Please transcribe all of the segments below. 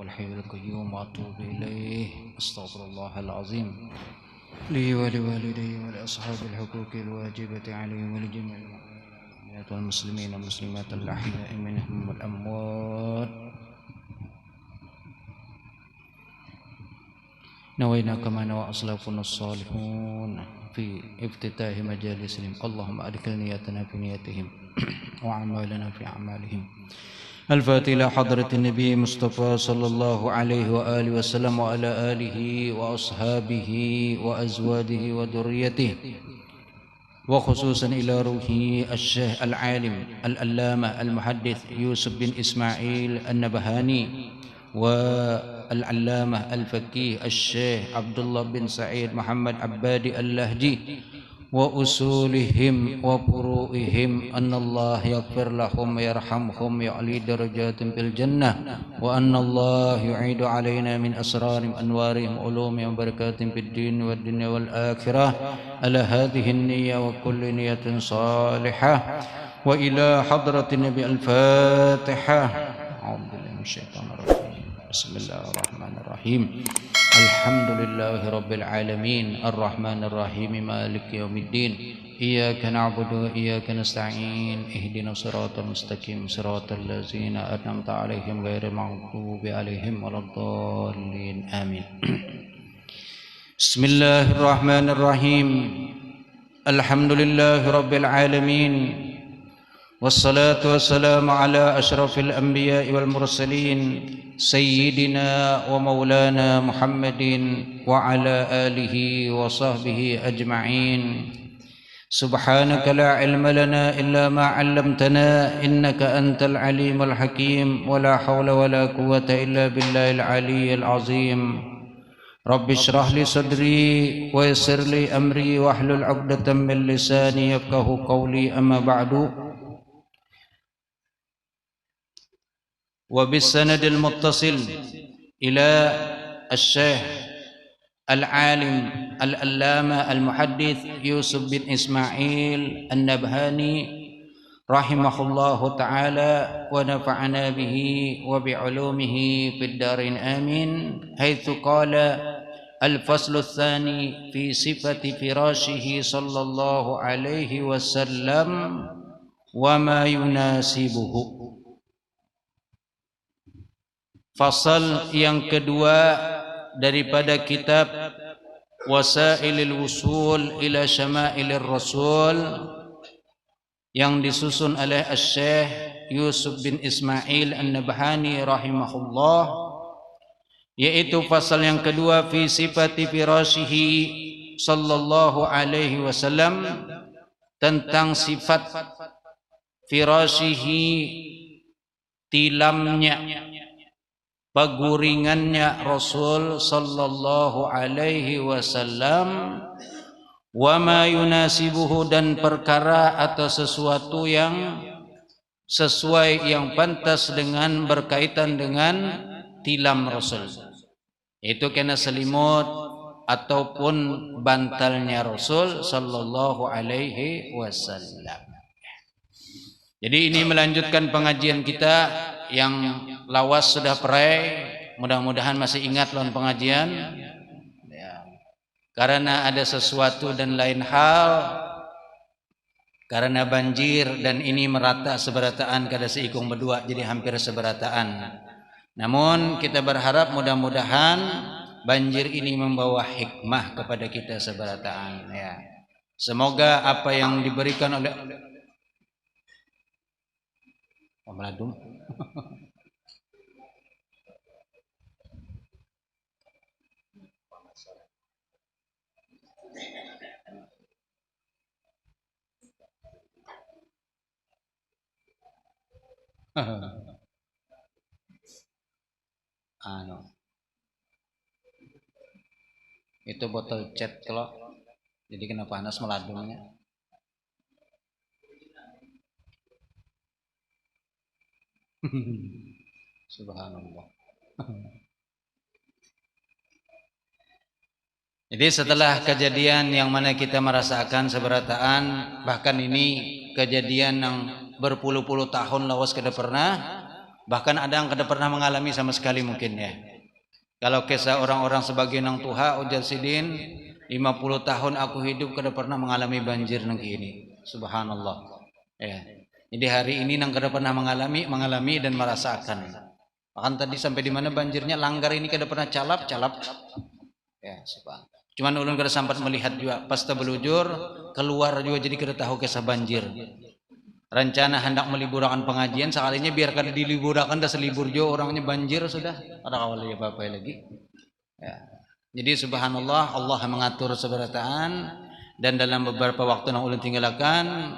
الحي القيوم وأتوب إليه. أستغفر الله العظيم لي ولوالدي ولأصحاب الحقوق الواجبة عليهم ولجميع المؤمنين والمسلمين والمسلمات الأحياء منهم والأموات. نوينا كما نوى أسلافنا الصالحون في افتتاح مجالسهم. اللهم أدخل نيتنا في نيتهم وأعمالنا في أعمالهم. الفاتحة إلى حضرة النبي مصطفى صلى الله عليه وآله وسلم وعلى آله وأصحابه وأزواجه وذريته، وخصوصا إلى روحه الشيخ العالم العلامة المحدث يوسف بن إسماعيل النبهاني، والعلامة الفقيه الشيخ عبد الله بن سعيد محمد عبادي اللهجي، وأصولهم وفروعهم، أن الله يغفر لهم ويرحمهم ويعلي درجاتهم في الجنة، وأن الله يعيد علينا من أسرارهم أنوارهم علومهم وبركاتهم في الدين والدنيا والآخرة على هذه النية وكل نية صالحة. وإلى حضرة النبي الفاتحة. أعوذ بالله من الشيطان الرجيم. بسم الله الرحمن الرحيم. الحمد لله رب العالمين الرحمن الرحيم مالك يوم الدين. إياك نعبد وإياك نستعين. اهدنا الصراط المستقيم صراط الذين أنعمت عليهم غير المغضوب عليهم ولا الضالين آمين. بسم الله الرحمن الرحيم. الحمد لله رب العالمين، والصلاة والسلام على أشرف الأنبياء والمرسلين سيدنا ومولانا محمد وعلى آله وصحبه أجمعين. سبحانك لا علم لنا إلا ما علمتنا إنك أنت العليم الحكيم، ولا حول ولا قوة إلا بالله العلي العظيم. رب اشرح لي صدري ويسر لي أمري واحلل عقدة من لساني يفقه قولي. أما بعد، وبالسند المتصل إلى الشيخ العالم العلامة المحدث يوسف بن إسماعيل النبهاني رحمه الله تعالى ونفعنا به وبعلومه في الدارين آمين، حيث قال: الفصل الثاني في صفة فراشه صلى الله عليه وسلم وما يناسبه. Fasal yang kedua daripada kitab Wasailil Wusul ila Syamailir Rasul yang disusun oleh Syekh Yusuf bin Ismail An-Nabhani rahimahullah, yaitu fasal yang kedua fi sifati firashihi sallallahu alaihi wasallam, tentang sifat firashihi, tilamnya, paguringannya Rasul sallallahu alaihi wasallam, wa ma yunasibuhu, dan perkara atau sesuatu yang sesuai, yang pantas dengan, berkaitan dengan tilam Rasul, itu kena selimut ataupun bantalnya Rasul sallallahu alaihi wasallam. Jadi ini melanjutkan pengajian kita yang lawas sudah perai. Mudah-mudahan masih ingat lawan pengajian ya. Karena ada sesuatu dan lain hal, karena banjir dan ini merata seberataan kada seikung berdua, jadi hampir seberataan. Namun kita berharap mudah-mudahan banjir ini membawa hikmah kepada kita seberataan ya. Semoga apa yang diberikan oleh Meladum itu botol cat kalau jadi kena panas meladumnya. Subhanallah. Jadi setelah kejadian yang mana kita merasakan seberataan, bahkan ini kejadian yang berpuluh-puluh tahun lawas kada pernah, Bahkan ada yang kada pernah mengalami sama sekali mungkin ya. Kalau kisah orang-orang sebagian nang tuha ujar sidin 50 tahun aku hidup kada pernah mengalami banjir nang ini. Subhanallah. Ya. Jadi hari ini nang kada pernah mengalami dan merasakan. Bahkan tadi sampai di mana banjirnya langgar ini kada pernah calap. Ya, subhanallah. Cuman ulun kada sempat melihat juga pas terbelujur keluar juga jadi kada tahu kisah banjir. Rencana hendak meliburkan pengajian sekalinya biar kada diliburkan dah selibur jo orangnya banjir sudah ada kawal ya apa lagi ya. Jadi subhanallah Allah mengatur seberataan dan dalam beberapa waktu yang ulun tinggalkan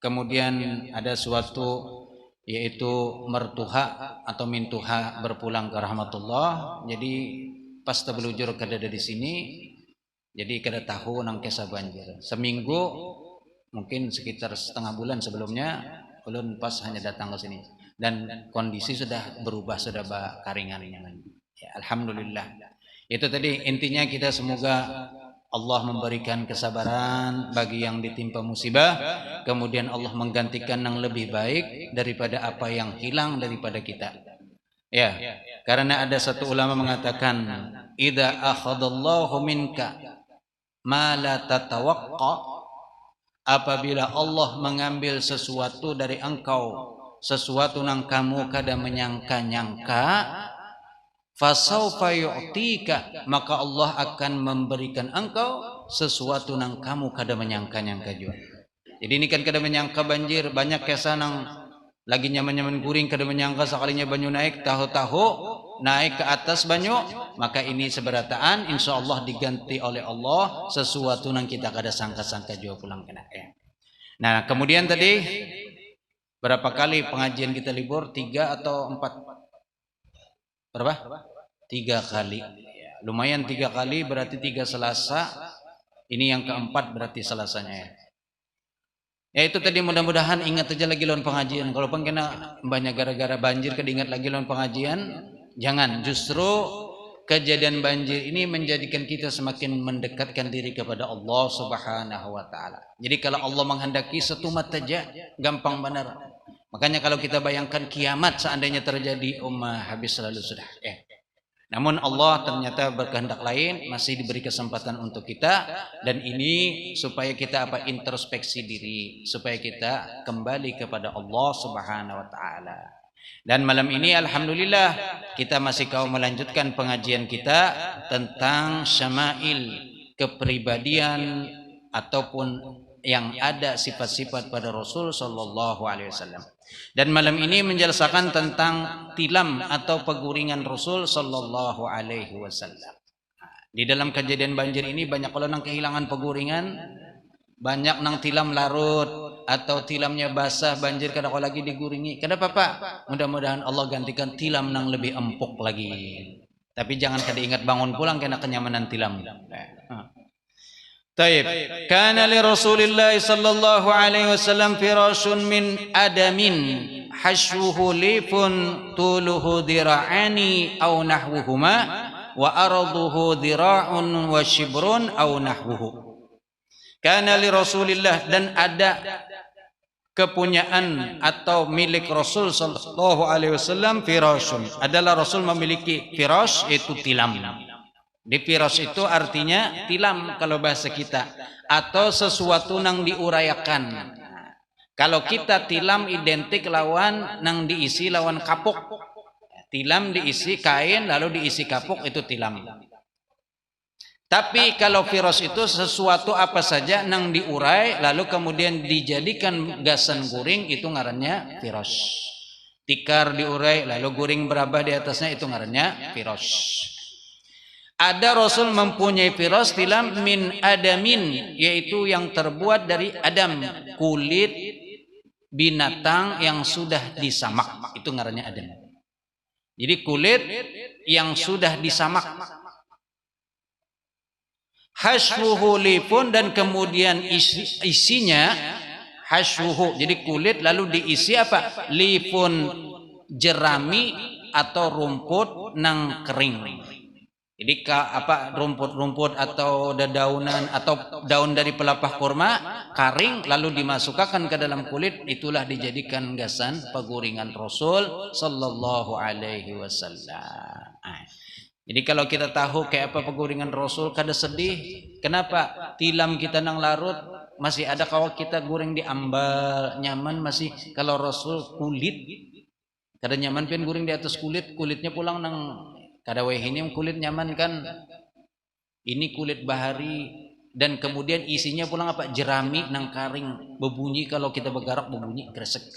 kemudian ada suatu yaitu mertuha atau mintuha berpulang ke rahmatullah. Jadi pas terbelujur kada ada di sini jadi kada tahu nang kisah banjir seminggu mungkin sekitar setengah bulan sebelumnya ulun pas hanya datang ke sini dan kondisi sudah berubah sudah karingan ya, alhamdulillah. Itu tadi intinya kita semoga Allah memberikan kesabaran bagi yang ditimpa musibah, kemudian Allah menggantikan yang lebih baik daripada apa yang hilang daripada kita. Ya, karena ada satu ulama mengatakan idza akhadallahu minka ma la tatawaqqa, apabila Allah mengambil sesuatu dari engkau, sesuatu yang kamu kada menyangka-nyangka, fasaufa yu'tika, maka Allah akan memberikan engkau sesuatu yang kamu kada menyangka-nyangka juga. Jadi ini kan kada menyangka banjir, banyak kisah nang lagi nyaman-nyaman guring kada menyangka sekalinya banyu naik, tahu-tahu naik ke atas banyu, maka ini seberataan insyaallah diganti oleh Allah sesuatu yang kita kada sangka-sangka juga pulang kena ya. Nah kemudian tadi berapa kali pengajian kita libur? 3 atau 4? Berapa? 3 kali ya, lumayan 3 kali berarti 3 Selasa, ini yang keempat berarti Selasanya ya. Ya itu tadi mudah-mudahan ingat aja lagi lawan pengajian. Kalau pun kena banyak gara-gara banjir kedingat lagi lawan pengajian, jangan. Justru kejadian banjir ini menjadikan kita semakin mendekatkan diri kepada Allah Subhanahu wa taala. Jadi kalau Allah menghendaki setumat saja gampang benar. Makanya kalau kita bayangkan kiamat seandainya terjadi habis selalu sudah. Namun Allah ternyata berkehendak lain, masih diberi kesempatan untuk kita, dan ini supaya kita introspeksi diri, supaya kita kembali kepada Allah Subhanahu wa taala. Dan malam ini alhamdulillah kita masih melanjutkan pengajian kita tentang syama'il, kepribadian ataupun yang ada sifat-sifat pada Rasul sallallahu alaihi wasallam. Dan malam ini menjelaskan tentang tilam atau peguringan Rasul sallallahu alaihi wasallam. Di dalam kejadian banjir ini banyak orang yang kehilangan peguringan, banyak nang tilam larut atau tilamnya basah banjir kada lagi diguringi. Kada apa-apa. Mudah-mudahan Allah gantikan tilam nang lebih empuk lagi. Tapi jangan kada ingat bangun pulang kena kenyamanan tilam. Taib. Kana li Rasulillah sallallahu alaihi wasallam firashun min adamin hashwuhu lifun tuluhu dira'ani aw nahwuhuma wa araduhu dira'un wa shibrun aw nahwuhu. Kana li Rasulillah, dan ada kepunyaan atau milik Rasul sallallahu alaihi wasallam firashun. Adalah Rasul memiliki firash, itu tilam. Di firas itu artinya tilam kalau bahasa kita, atau sesuatu nang diurayakan. Kalau kita tilam identik lawan nang diisi lawan kapuk. Tilam diisi kain lalu diisi kapuk, itu tilam. Tapi kalau firas itu sesuatu apa saja nang diurai lalu kemudian dijadikan gasan guring, itu ngarannya firas. Tikar diurai lalu guring berabah di atasnya, itu ngarannya firas. Ada Rasul mempunyai firas tilam min adamin, yaitu yang terbuat dari adam, kulit binatang yang sudah disamak, itu ngarannya adam. Jadi kulit yang sudah disamak. Hashwuhu lifun, dan kemudian isinya hashwuhu, jadi kulit lalu diisi apa? Lifun, jerami atau rumput nang kering. Jadi rumput-rumput atau dedaunan atau daun dari pelepah kurma kering lalu dimasukkan ke dalam kulit, itulah dijadikan gasan peguringan Rasul sallallahu alaihi wasallam. Jadi kalau kita tahu kayak apa peguringan Rasul, kada sedih. Kenapa? Tilam kita nang larut masih ada kalau kita guring di ambal nyaman masih. Kalau Rasul kulit kada nyaman pian guring di atas kulitnya pulang nang kada weh ini kulit nyaman kan, ini kulit bahari dan kemudian isinya pulang apa jerami nang karing berbunyi kalau kita bergerak berbunyi kresek.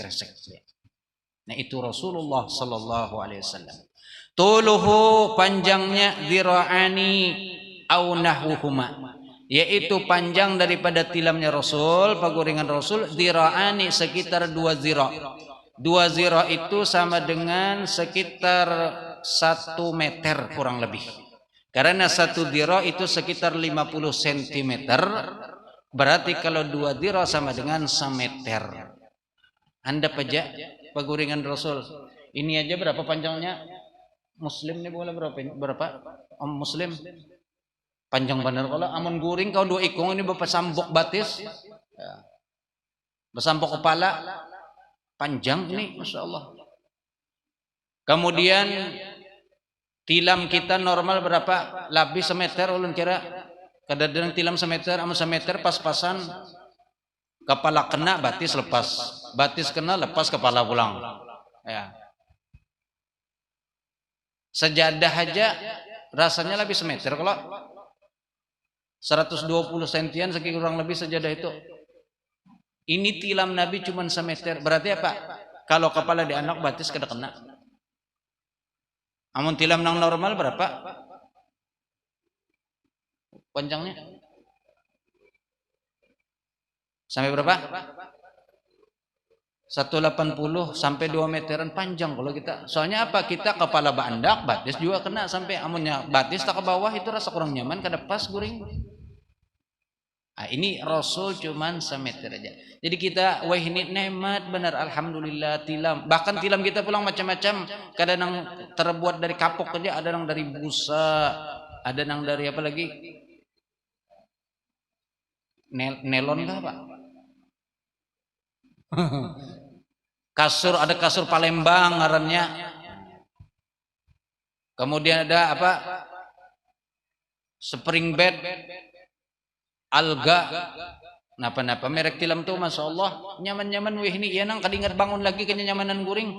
Nah itu Rasulullah sallallahu alaihi wasallam. Tuluhu panjangnya dzira'ani au nahwuhuma, yaitu panjang daripada tilamnya Rasul, peguringan Rasul dzira'ani sekitar 2 zira'. 2 zira' itu sama dengan sekitar 1 meter kurang lebih. Karena 1 zira' itu sekitar 50 cm. Berarti kalau 2 zira' sama dengan 1 meter. Anda aja peguringan Rasul. Ini aja berapa panjangnya? Muslim ini boleh berapa? Muslim panjang benar kalau amun guring kau 2 ikung ini bersambok batis. Ya. Bersambok kepala panjang ini, Masya Allah. Kemudian tilam kita normal berapa? Lebih 1 meter ulun kira. Kadang-kadang tilam 1 meter, amun 1 meter pas-pasan. Kepala kena, batis lepas. Batis kena, lepas kepala pulang. Ya. Sejadah aja rasanya lebih 1 meter. Kalau 120 sentian sekitar kurang lebih sejadah itu. Ini tilam Nabi cuma 1 meter. Berarti apa? Kalau kepala di anak batis kada kena. Amun tilam nang normal berapa? Panjangnya? Sampai berapa? 180 sampai 2 meteran panjang kalau kita. Soalnya apa? Kita kepala bandak, batis juga kena sampai amunnya batis tak ke bawah itu rasa kurang nyaman kada pas guring. Nah, ini Rasul cuman 1 meter aja. Jadi kita wah ini nikmat benar alhamdulillah tilam. Bahkan tilam kita pulang macam-macam. Kadang nang terbuat dari kapok aja, ada nang dari busa, ada nang dari apa lagi? Nelon kah, Pak? Kasur, ada kasur Palembang ngarannya. Kemudian ada apa? Spring bed, alga, napa-napa merek tilam tuh Masya Allah nyaman-nyaman weh ini ya nang kadingat bangun lagi kenyamanan guring.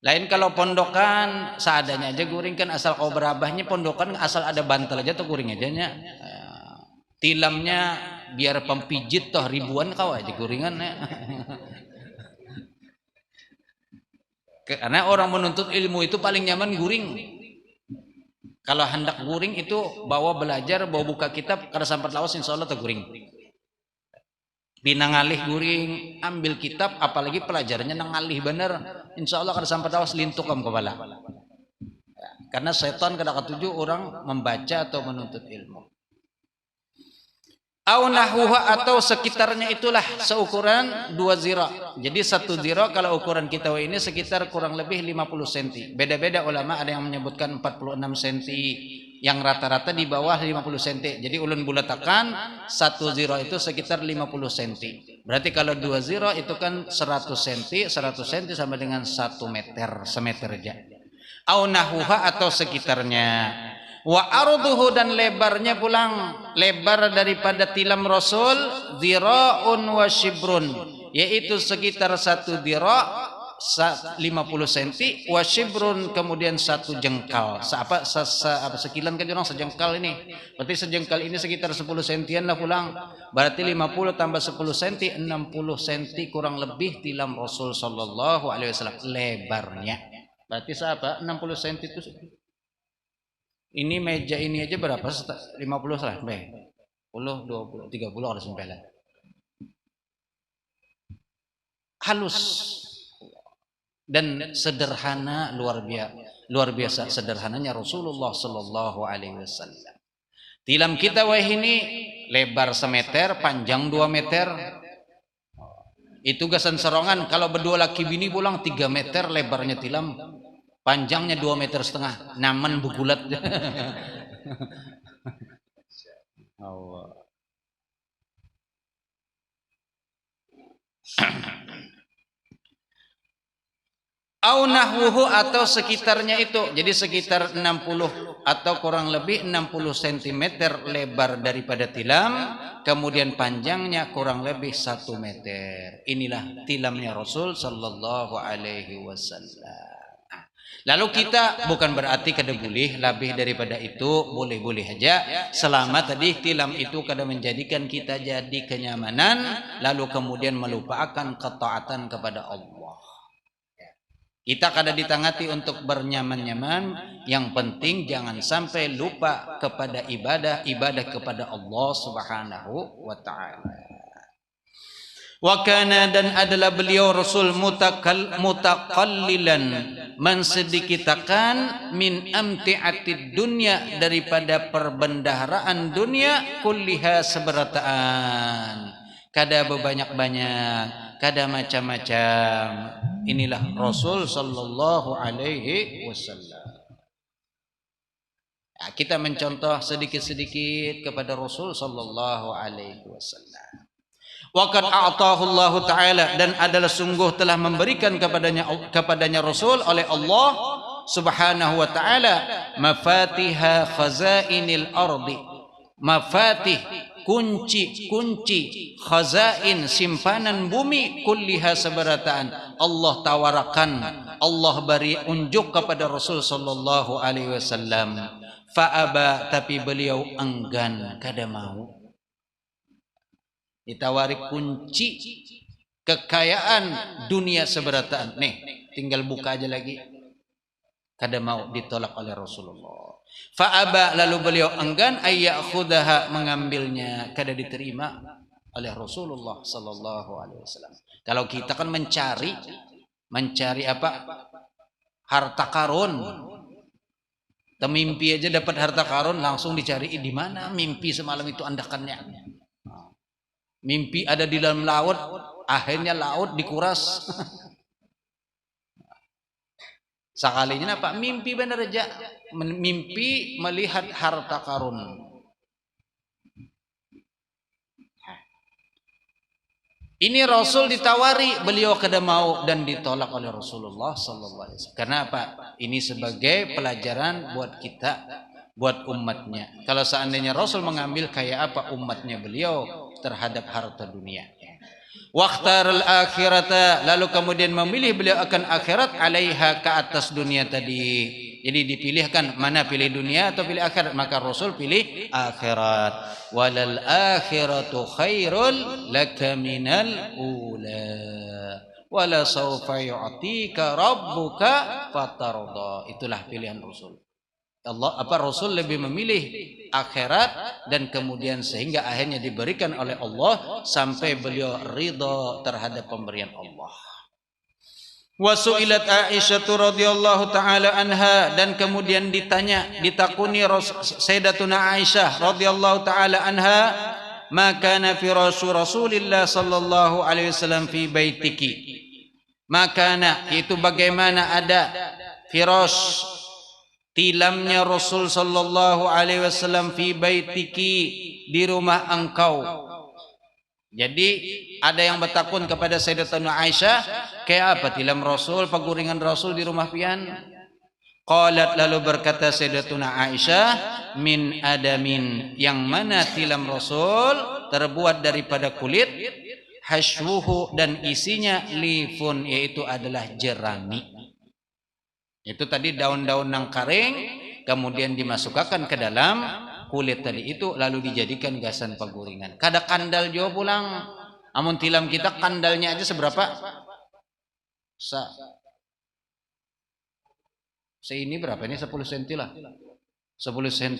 Lain kalau pondokan seadanya aja guring kan, asal kau berabahnya pondokan asal ada bantal aja tuh guring aja nya. Tilamnya biar pempijit toh ribuan kau aja guringan ya. Karena orang menuntut ilmu itu paling nyaman guring. Kalau hendak guring itu bawa belajar, bawa buka kitab, kada sampai lawas insya Allah guring. Binangalih guring, ambil kitab, apalagi pelajarannya nangalih bener, insya Allah kada sampai lawas lintuk kamu kepala. Karena setan kada ketuju orang membaca atau menuntut ilmu. Au nahwuha atau sekitarnya itulah seukuran 2 zira. Jadi 1 zira kalau ukuran kita ini sekitar kurang lebih 50 cm. Beda-beda ulama, ada yang menyebutkan 46 cm, yang rata-rata di bawah 50 cm. Jadi ulun bulatakan 1 zira itu sekitar 50 cm. Berarti kalau 2 zira itu kan 100 cm, 100 cm sama dengan 1 meter, semeter aja. Au nahwuha atau sekitarnya. Wa arduhu dan lebarnya pulang, lebar daripada tilam Rasul zira'un wa shibrun, yaitu sekitar 1 zira' 50 cm, wa shibrun kemudian 1 jengkal. Apa sekilan kan orang sejengkal ini. Berarti sejengkal ini sekitar 10 sentian lah pulang. Berarti 50 tambah 10 cm 60 cm kurang lebih tilam Rasul sallallahu alaihi wasallam lebarnya. Berarti apa? 60 cm itu. Ini meja ini aja berapa? 50 lah, 10, 20, 30 harus sampai. Halus dan sederhana, luar biasa sederhananya Rasulullah sallallahu alaihi wasallam. Tilam kita wah ini lebar 1 meter, panjang 2 meter. Itu gasan serongan kalau berdua laki bini pulang 3 meter lebarnya tilam. Panjangnya 2,5 meter, naman bugulat. Allah. Au nahwuhu atau sekitarnya itu. Jadi sekitar 60 atau kurang lebih 60 cm lebar daripada tilam, kemudian panjangnya kurang lebih 1 meter. Inilah tilamnya Rasul sallallahu alaihi wasallam. Lalu kita bukan berarti kada boleh lebih daripada itu, boleh-boleh aja selama tadi tilam itu kada menjadikan kita jadi kenyamanan lalu kemudian melupakan ketaatan kepada Allah. Kita kada ditangati untuk bernyaman-nyaman, yang penting jangan sampai lupa kepada ibadah kepada Allah Subhanahu wa taala. Wa kana, dan adalah beliau Rasul mutaqallilan, mensedikitakan min amti'atid dunya, daripada perbendaharaan dunia, kulliha seberataan, kada berbanyak-banyak, kada macam-macam. Inilah Rasul sallallahu alaihi wasallam. Nah, kita mencontoh sedikit-sedikit kepada Rasul sallallahu alaihi wasallam. Waqad a'tahu Allah taala, dan adalah sungguh telah memberikan kepadanya Rasul oleh Allah Subhanahu wa taala mafatiha khazainil ardi. Mafatih, kunci khazain, simpanan bumi, kulliha seberataan, Allah tawarakan, Allah beri unjuk kepada Rasul sallallahu alaihi wasallam. Fa'aba, tapi beliau enggan, kada mau. Ditawari kunci kekayaan dunia seberataan, nih tinggal buka aja lagi, kada mau, ditolak oleh Rasulullah. Fa'aba, lalu beliau enggan ayyakhudaha, mengambilnya, kada diterima oleh Rasulullah sallallahu alaihi wasallam. Kalau kita kan mencari apa? Harta karun. Mimpi aja dapat harta karun, langsung dicari di mana mimpi semalam itu andakannya. Mimpi ada di dalam laut, akhirnya laut dikuras. Sekalinya apa? Mimpi benar aja. Mimpi melihat harta karun. Ini Rasul ditawari, beliau kada mau dan ditolak oleh Rasulullah sallallahu alaihi wasallam. Karena apa? Ini sebagai pelajaran buat kita, buat umatnya. Kalau seandainya Rasul mengambil kayak apa umatnya beliau terhadap harta dunia. Waqtarul akhirata, lalu kemudian memilih beliau akan akhirat, alaiha, ke atas dunia tadi. Jadi dipilihkan mana, pilih dunia atau pilih akhirat, maka Rasul pilih akhirat. Walal akhiratu khairul laka minal ula wala sawfa yu'tika rabbuka fatarda. Itulah pilihan Rasul. Rasul lebih memilih akhirat, dan kemudian sehingga akhirnya diberikan oleh Allah sampai beliau ridha terhadap pemberian Allah. Wa su'ilat Aisyah radhiyallahu taala anha, dan kemudian ditakuni Sayyidatuna Aisyah radhiyallahu taala anha, ma kana firasyu Rasulillah sallallahu alaihi wasallam fi baitiki. Makana, itu bagaimana ada firash, tilamnya Rasul sallallahu alaihi wasallam, fi baitiki, di rumah engkau. Jadi ada yang bertakun kepada Sayyidatuna Aisyah, kayak apa tilam Rasul, paguringan Rasul di rumah pian? Qalat, lalu berkata Sayyidatuna Aisyah, min adamin, yang mana tilam Rasul terbuat daripada kulit, hashwuhu, dan isinya lifun, yaitu adalah jerami. Itu tadi daun-daun yang kering, kemudian dimasukkan ke dalam kulit tadi itu, lalu dijadikan gasan paguringan. Kada kandal jo pulang. Amun tilam kita kandalnya aja seberapa? Ini berapa ini? 10 cm lah. 10 cm.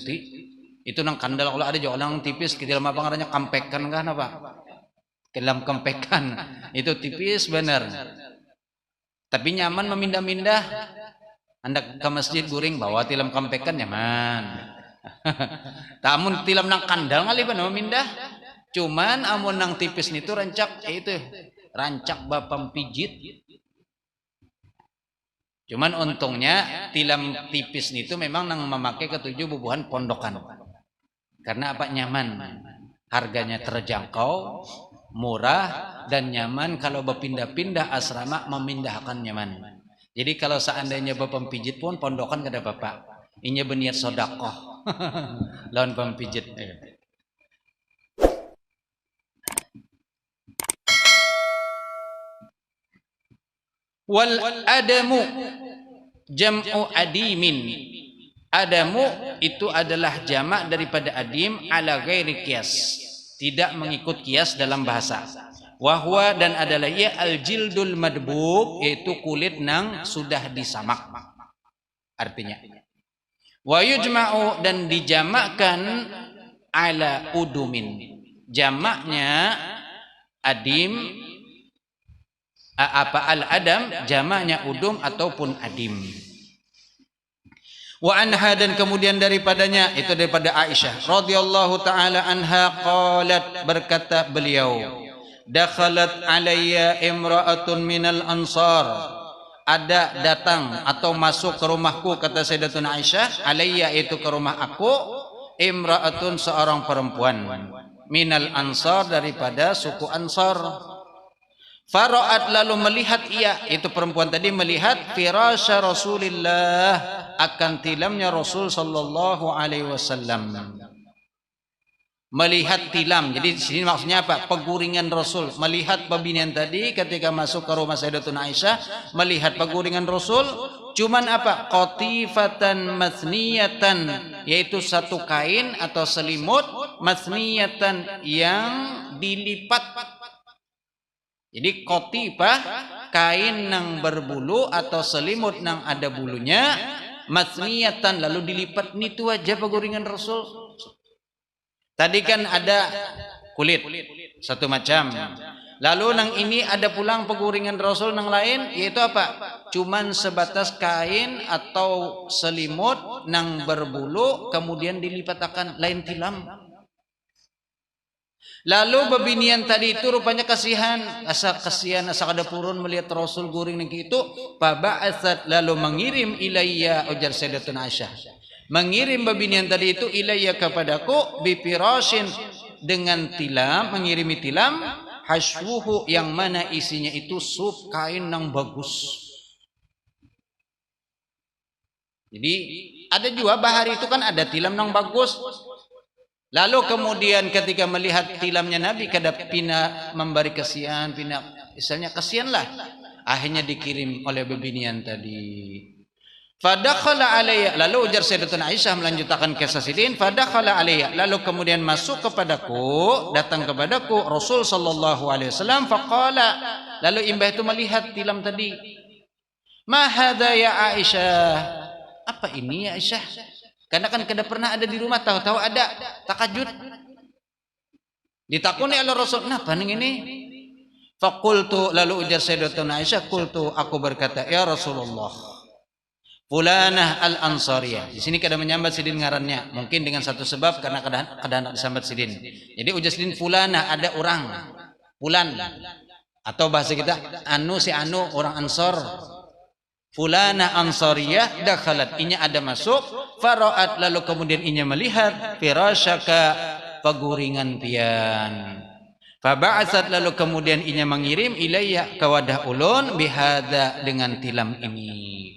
Itu nang kandal, kalau ada jo orang tipis, ke dalam apa ngarannya, kampekan kan apa? Ke dalam kampekan. Itu tipis benar. Tapi nyaman memindah-mindah. Hendak ke masjid guring bawa tilam kampekan nyaman. Tamun tilam nang kandal ngali ba mindah. Cuman amun nang tipis nitu rancak itu rancak bapam pijit. Cuman untungnya tilam tipis itu memang nang memakai ketujuh bubuhan pondokan. Karena apa? Nyaman. Harganya terjangkau, murah dan nyaman. Kalau berpindah-pindah asrama memindahkan nyaman. Jadi kalau seandainya bapak pijit pun pondokan kada bapak. Inya berniat sodakoh lawan pempijit. Wal adamu jam'u adimin. Adamu itu adalah jamak daripada adim ala ghairi qiyas, tidak mengikut qiyas dalam bahasa. Wahwa dan adalah ia al-jildul madbub, yaitu kulit nang sudah disamak. Artinya wa yujma'u dan dijamakkan ala udumin. Jamaknya adim al-adam, jamaknya udum ataupun adim. Wa anha dan kemudian daripadanya, itu daripada Aisyah radhiyallahu taala anha, qalat berkata beliau, dakhalat alayya imra'atun minal ansar, ada datang atau masuk ke rumahku, kata Sayyidatuna Aisyah, alayya itu ke rumah aku, imra'atun seorang perempuan, minal ansar daripada suku Ansar. Fara'at lalu melihat ia, itu perempuan tadi melihat firasya Rasulillah, akan tilamnya Rasul sallallahu alaihi wasallam. Melihat tilam. Jadi di sini maksudnya apa? Peguringan Rasul. Melihat pebinian tadi ketika masuk ke rumah Sayyidatuna Aisyah, melihat peguringan Rasul, cuman apa? Qatifatan mathniyatan, yaitu satu kain atau selimut mathniyatan yang dilipat. Jadi qatifah kain nang berbulu atau selimut nang ada bulunya, mathniyatan lalu dilipat. Itu aja peguringan Rasul. Tadi kan ada kulit satu macam. Lalu nang ini ada pulang peguringan Rasul nang lain, yaitu apa? Cuman sebatas kain atau selimut nang berbulu kemudian dilipatakan, lain tilam. Lalu bebinian tadi itu rupanya kasihan, asa kada purun melihat Rasul guring niki itu, faba'atsat lalu mengirim ilayya, ujar Sayyidatuna Aisyah, mengirim bebinian tadi itu ilayya kepadaku, bipirashin dengan tilam, mengirimi tilam, hashwuhu yang mana isinya itu sup kain nang bagus. Jadi ada juga bahari itu kan ada tilam nang bagus. Lalu kemudian ketika melihat tilamnya Nabi kada pina memberi kasihan, pina misalnya kasihanlah, akhirnya dikirim oleh bebinian tadi. Fadakhala alayya, lalu ujar Sayyidatuna Aisyah melanjutkan kisah sidin, fadakhala alayya, lalu kemudian masuk kepadaku, datang kepadaku Rasul sallallahu alaihi wasallam, faqala, lalu imbah itu melihat tilam tadi. Ma hadza ya Aisyah? Apa ini ya Aisyah? Karena kan kada pernah ada di rumah, tahu-tahu ada, takajud. Ditakuni oleh Rasul, "Napa ning ini?" Faqultu, lalu ujar Sayyidatuna Aisyah, qultu, aku berkata, "Ya Rasulullah, fulanah al-ansariyah." Di sini kada menyambat sidin ngarannya, mungkin dengan satu sebab karena kada nak disambat sidin. Jadi ujar sidin fulanah, ada orang, fulan, atau bahasa kita anu, si anu orang Ansar. Fulana ansariyah dakhalat, inya ada masuk, fara'at lalu kemudian inya melihat firasyaka peguringan pian. Faba'atsat lalu kemudian inya mengirim ilayya ka wadah ulun bihada dengan tilam ini.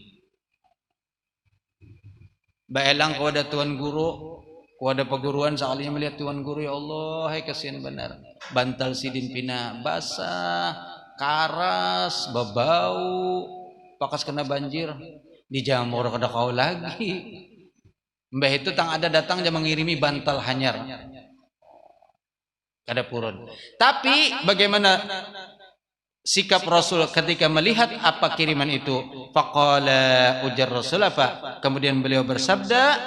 Baelang ka wadah tuan guru, ka wadah peguruan sakalinya melihat tuan guru, ya Allah, hai kasihan benar. Bantal sidin pina basah, karas, babau, pakas kena banjir, dijamur kada kau lagi. Mbah itu tang ada datang dia mengirimi bantal hanyar, kada purun. Tapi bagaimana sikap Rasul ketika melihat apa kiriman itu? Faqala, ujar Rasul apa? Kemudian beliau bersabda,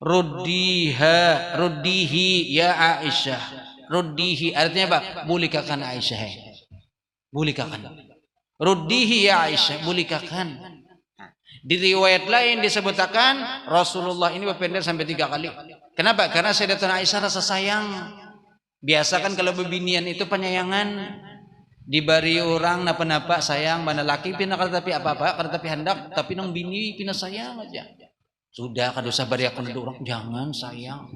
ruddihi ya Aisyah. Ruddihi artinya apa? Bulikakan Aisyah. Bulikakan. Ruddihi ya Aisyah, bulikakan. Di riwayat lain disebutkan Rasulullah ini berpendek sampai 3 kali. Kenapa? Karena Sayyidatuna Aisyah rasa sayang. Biasa kan kalau bebinian itu penyayangan. Dibari orang napa-napa sayang mana laki pina kada tapi apa-apa kada tapi hendak tapi nang bini pina sayang aja. Sudah kada usah bari aku orang jangan sayang.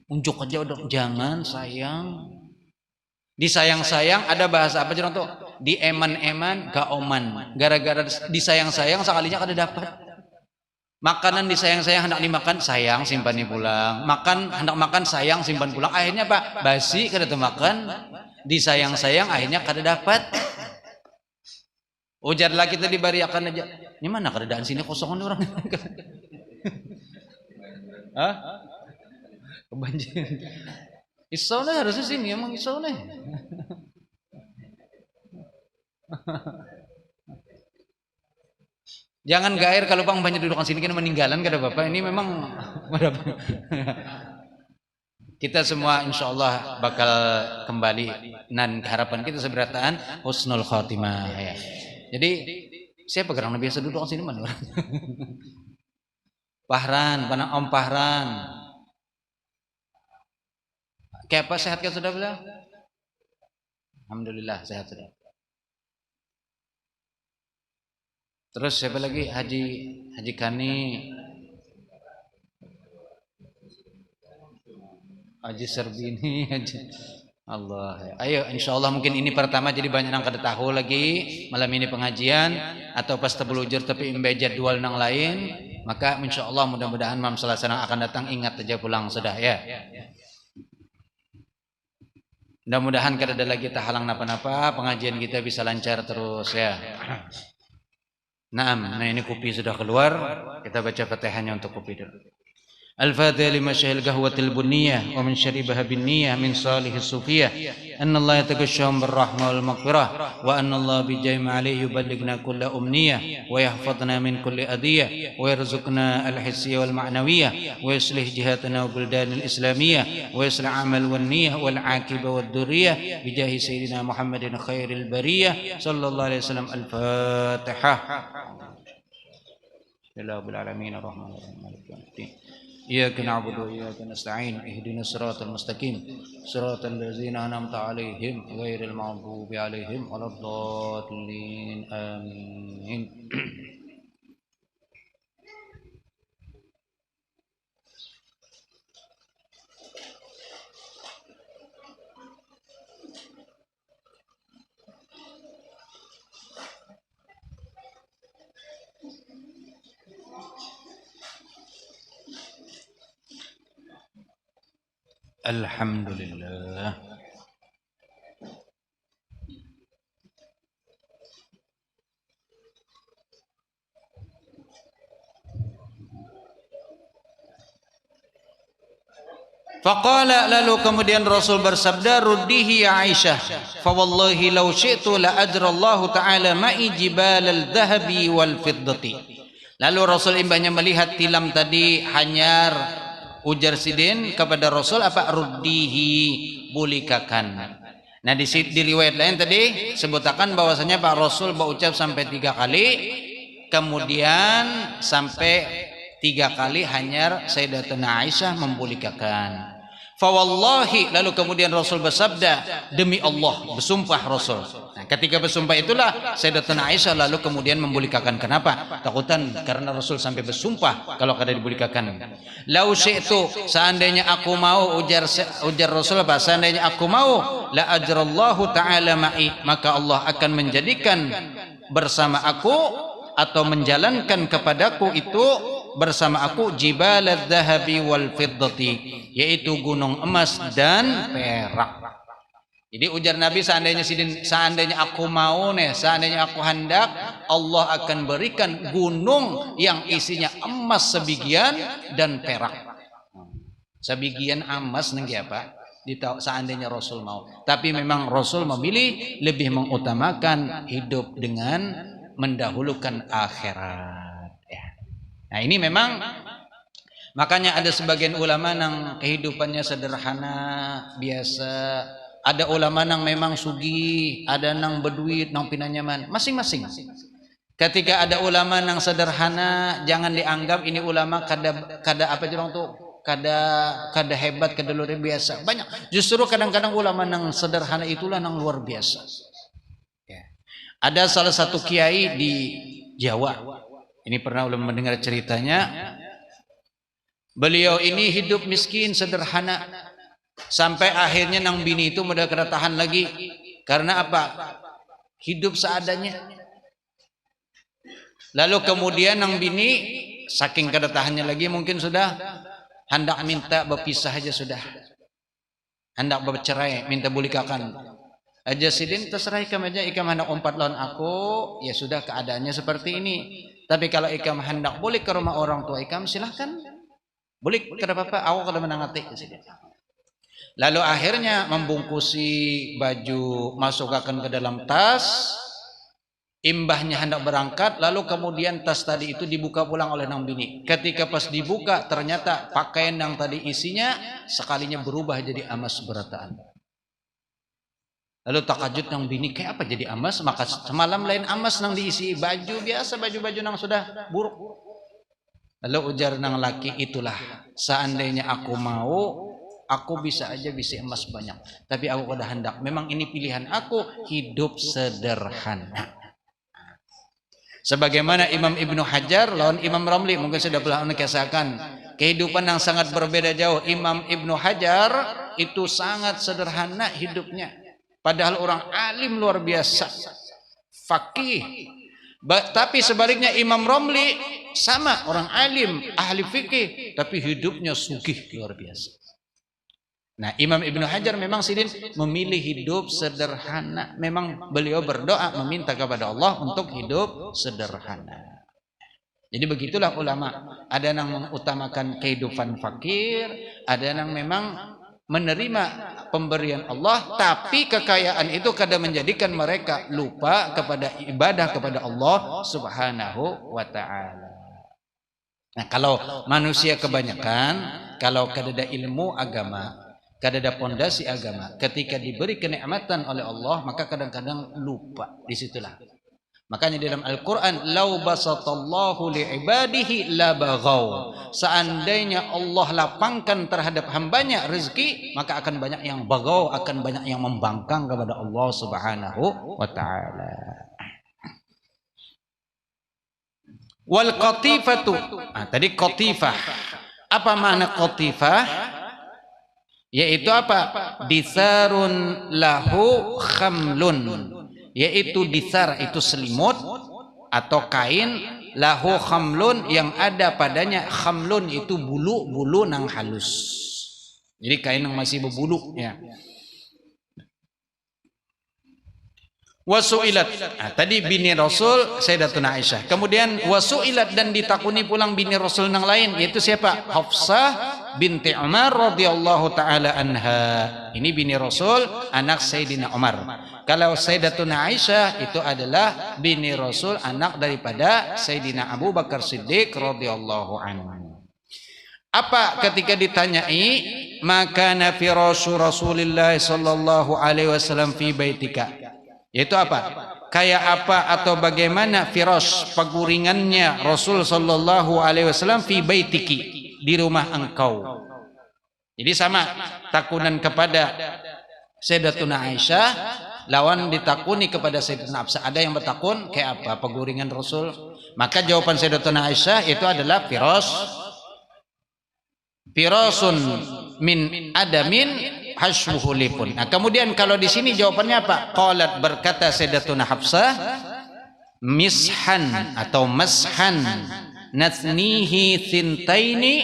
Unjuk aja udah jangan sayang. Disayang-sayang ada bahasa apa contoh tuh? Di eman-eman ga oman. Gara-gara disayang-sayang sekalinya kada dapat. Makanan disayang-sayang hendak dimakan sayang simpan pulang. Makan hendak makan sayang simpan pulang. Akhirnya apa? Basi kada makan. Disayang-sayang akhirnya kada dapat. Ujarlah kita dibariakan aja. Ini mana keadaan sini kosongan orang. Hah? Kebanjiran. Isau nih harusnya sini emang isau nih. Jangan gair kalau bang banyak dudukan sini kena meninggalan kada bapak. Ini memang kita semua insya Allah bakal kembali dan harapan kita seberataan husnul khotimah ya. Jadi siapa gerang biasa duduk sini mana orang? Pahran, panang Om Pahran. Kayak apa sehat kan sudah beliau? Alhamdulillah sehat sudah. Terus siapa lagi? Haji Kani. Haji Serbini, Allah. Ayo insyaallah mungkin ini pertama jadi banyak yang kada tahu lagi malam ini pengajian atau pas terbelujur tapi imbe jadwal nang lain, maka insyaallah mudah-mudahan Mam Selasa yang akan datang ingat aja pulang sudah ya. Mudah-mudahan kada ada lagi tahalang napa-napa, pengajian kita bisa lancar terus ya. Nah ini kopi sudah keluar, kita baca Fatihahnya untuk kopi dulu. الفاتحة لما شهد القهوة البنية ومن شربها بالنية من صالح الصوفية أن الله يتغشاهم بالرحمة والمغفرة وأن الله بجاه ما عليه يبلغنا كل أمنية ويحفظنا من كل أذية ويرزقنا الحسية والمعنوية ويصلح جهاتنا وبلدان الإسلامية ويصلح عمل والنية والعاقبة والذرية بجاه سيدنا محمد خير البرية صلى الله عليه وسلم. الفاتحة. لله رب العالمين الرحمن الرحيم مالك يوم الدين إياك نعبد وإياك نستعين اهدنا الصراط المستقيم صراط الذين أنعمت عليهم غير المغضوب عليهم ولا الضالين آمين. Alhamdulillah. Faqala, lalu kemudian Rasul bersabda, ruddihi ya Aisyah, fa wallahi law syi'tu la ajrallahu ta'ala ma'i jibalal dhahabi wal fiddati. Lalu Rasul imbahnya melihat tilam tadi hanyar. Ujar Sidin kepada Rasul apa? Ruddihi, bulikakan. Nah di riwayat lain tadi sebutakan bahwasanya Pak Rasul berucap sampai 3 kali, kemudian sampai 3 kali hanyar Sayyidatuna Aisyah membulikakan. Fawallahi, lalu kemudian Rasul bersabda, demi Allah, bersumpah Rasul. Nah, ketika bersumpah itulah Sayyidatuna Aisyah lalu kemudian membulikakan. Kenapa? Takutan karena Rasul sampai bersumpah kalau kada dibulikakan. Lau syi'tu, seandainya aku mau, ujar Rasul apa? Seandainya aku mau, la ajrallahu ta'ala ma'i, maka Allah akan menjadikan bersama aku atau menjalankan kepadaku itu bersama aku jibalad dhahabi wal fiddati, yaitu gunung emas dan perak. Jadi ujar Nabi, seandainya aku mau nih, seandainya aku hendak, Allah akan berikan gunung yang isinya emas sebagian dan perak. Sebagian emas nengki apa? Seandainya Rasul mau. Tapi memang Rasul memilih lebih mengutamakan hidup dengan mendahulukan akhirat. Nah ini memang makanya ada sebagian ulama yang kehidupannya sederhana biasa, ada ulama yang memang sugih, ada yang berduit, yang pinanyaman, masing-masing. Ketika ada ulama yang sederhana, jangan dianggap ini ulama kada apa orang tuh kada hebat, kada luar biasa. Banyak. Justru kadang-kadang ulama nang sederhana itulah nang luar biasa. Ya. Ada salah satu kiai di Jawa. Ini pernah ulama mendengar ceritanya. Beliau ini hidup miskin, sederhana. Sampai akhirnya nang bini itu udah kada tahan lagi. Karena apa? Hidup seadanya. Lalu kemudian nang bini saking kada tahannya lagi mungkin sudah hendak minta berpisah aja sudah. Hendak bercerai, minta bulikakan. Aja sidin terserah ikam aja, ikam hendak umpat lawan aku, ya sudah keadaannya seperti ini. Tapi kalau ikam hendak boleh ke rumah orang tua ikam silahkan. Boleh kada apa-apa, aku kada menangati sidin. Lalu akhirnya membungkusi baju, masukkan ke dalam tas. Imbahnya hendak berangkat, lalu kemudian tas tadi itu dibuka pulang oleh nang bini. Ketika pas dibuka, ternyata pakaian yang tadi isinya sekalinya berubah jadi emas berataan. Lalu takajud nang bini, kayak apa jadi emas? Maka semalam lain emas nang diisi baju biasa, baju-baju nang sudah buruk. Lalu ujar nang laki, itulah seandainya aku mau, aku bisa aja bisi emas banyak. Tapi aku kada hendak. Memang ini pilihan aku, hidup sederhana. Sebagaimana Imam Ibnu Hajar lawan Imam Ramli, mungkin sudah pernah mengisahkan kehidupan yang sangat berbeda jauh. Imam Ibnu Hajar itu sangat sederhana hidupnya, padahal orang alim luar biasa, faqih. Tapi sebaliknya Imam Ramli sama orang alim, ahli fikih, tapi hidupnya sugih luar biasa. Nah, Imam Ibnu Hajar memang sidin memilih hidup sederhana. Memang beliau berdoa meminta kepada Allah untuk hidup sederhana. Jadi begitulah ulama. Ada yang mengutamakan kehidupan fakir, ada yang memang menerima pemberian Allah, tapi kekayaan itu kadang menjadikan mereka lupa kepada ibadah kepada Allah Subhanahu wa taala. Nah, kalau manusia kebanyakan, kalau kada ada ilmu agama, kada ada pondasi agama, ketika diberi kenikmatan oleh Allah maka kadang-kadang lupa. Disitulah makanya di dalam Al-Quran, lau basatallahu li'ibadihi la baghaw, seandainya Allah lapangkan terhadap hambanya rezeki, maka akan banyak yang baghaw, akan banyak yang membangkang kepada Allah Subhanahu wa ta'ala. Wal qatifatu, tadi qatifah. Apa makna qatifah? Yaitu apa? Disarun lahu khamlun, yaitu disar itu selimut atau kain, lahu khamlun yang ada padanya, khamlun itu bulu-bulu nang halus. Jadi kain yang masih berbulu ya. Wasu'ilat, tadi bini Rasul Sayyidatuna Aisyah. Kemudian wasu'ilat, dan ditakuni pulang bini Rasul yang lain, yaitu siapa? Hafsah binti Umar radhiyallahu taala anha. Ini bini Rasul, anak Sayyidina Umar. Kalau Sayyidatuna Aisyah itu adalah bini Rasul, anak daripada Sayyidina Abu Bakar Siddiq radhiyallahu anhu. Apa ketika ditanyai, maka firasyu Rasulillah sallallahu alaihi wasallam fi baitika, yaitu apa? Kayak apa atau bagaimana firash, paguringannya Rasul sallallahu alaihi wasallam fi baitiki, di rumah engkau. Jadi sama takunan kepada Sayyidatuna Aisyah lawan ditakuni kepada Sayyidatuna Hafsah. Ada yang bertakun kayak apa paguringan Rasul? Maka jawaban Sayyidatuna Aisyah itu adalah firasun min adamin hashmuhu lipun. Nah, kemudian kalau di sini jawabannya apa? Qalat, berkata Sayyidatuna Hafsah, mishan atau mashan nathnihi thintaini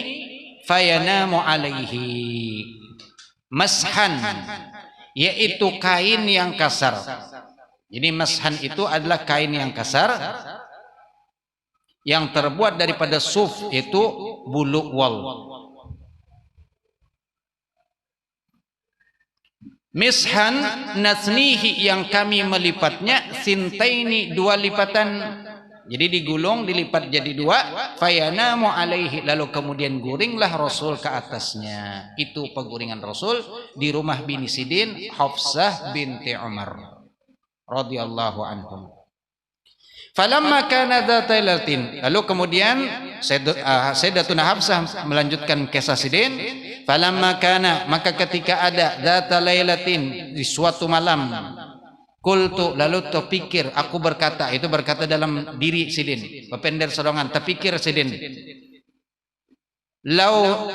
fayanamu alaihi. Mashan yaitu kain yang kasar. Jadi mashan itu adalah kain yang kasar yang terbuat daripada suf, itu bulu wol. Mishan nathnihi, yang kami melipatnya, sintaini, dua lipatan. Jadi digulung, dilipat jadi dua, fayanamu alaihi, lalu kemudian guringlah Rasul ke atasnya. Itu peguringan Rasul di rumah bini Sidin, Hafsah binti Umar radhiyallahu anhum. Falamma kana dzata lailatin, lalu kemudian Sayyidatuna Hafsah melanjutkan kisah Sidin. Falamma kana, maka ketika ada dzata lailatin, di suatu malam, qultu, lalu terpikir, aku berkata, itu berkata dalam diri Sidin, pepender sorongan, terpikir Sidin, lau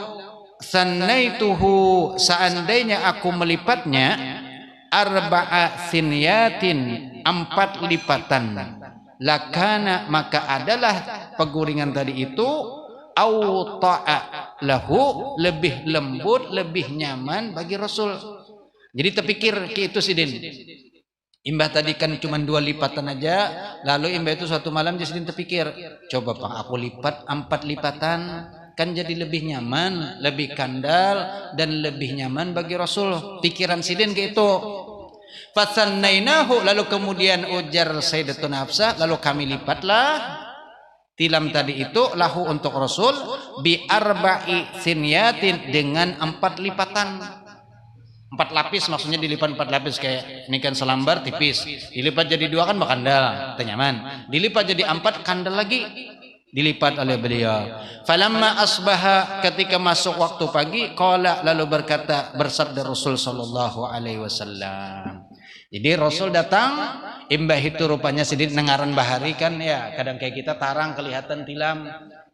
sannaituhu, seandainya aku melipatnya, arba'a sinyatin, 4 lipatan, lakana, maka adalah peguringan tadi itu awta'a lahu, lebih lembut, lebih nyaman bagi Rasul. Jadi terpikir ke itu Sidin. Imbah tadi kan cuma 2 lipatan aja, lalu imbah itu suatu malam Sidin terpikir, coba Pak aku lipat 4 lipatan, kan jadi lebih nyaman, lebih kandal, dan lebih nyaman bagi Rasul. Pikiran Sidin ke itu. Fasannainahu, lalu kemudian ujar Sayyidatuna Hafsah, lalu kami lipatlah tilam tadi itu lahu untuk Rasul bi arba'i sinyatin, dengan 4 lipatan. 4 lapis, maksudnya dilipat 4 lapis, kayak ini kan selambar tipis, dilipat jadi 2 kan bakandal, nyaman. Dilipat jadi 4 kandal lagi, dilipat oleh beliau. Falamma asbaha, ketika masuk waktu pagi, qala, lalu berkata, bersabda Rasul sallallahu alaihi wasallam. Jadi Rasul datang, imbah itu rupanya Sidin nengaran bahari kan ya, kadang kayak kita tarang kelihatan tilam.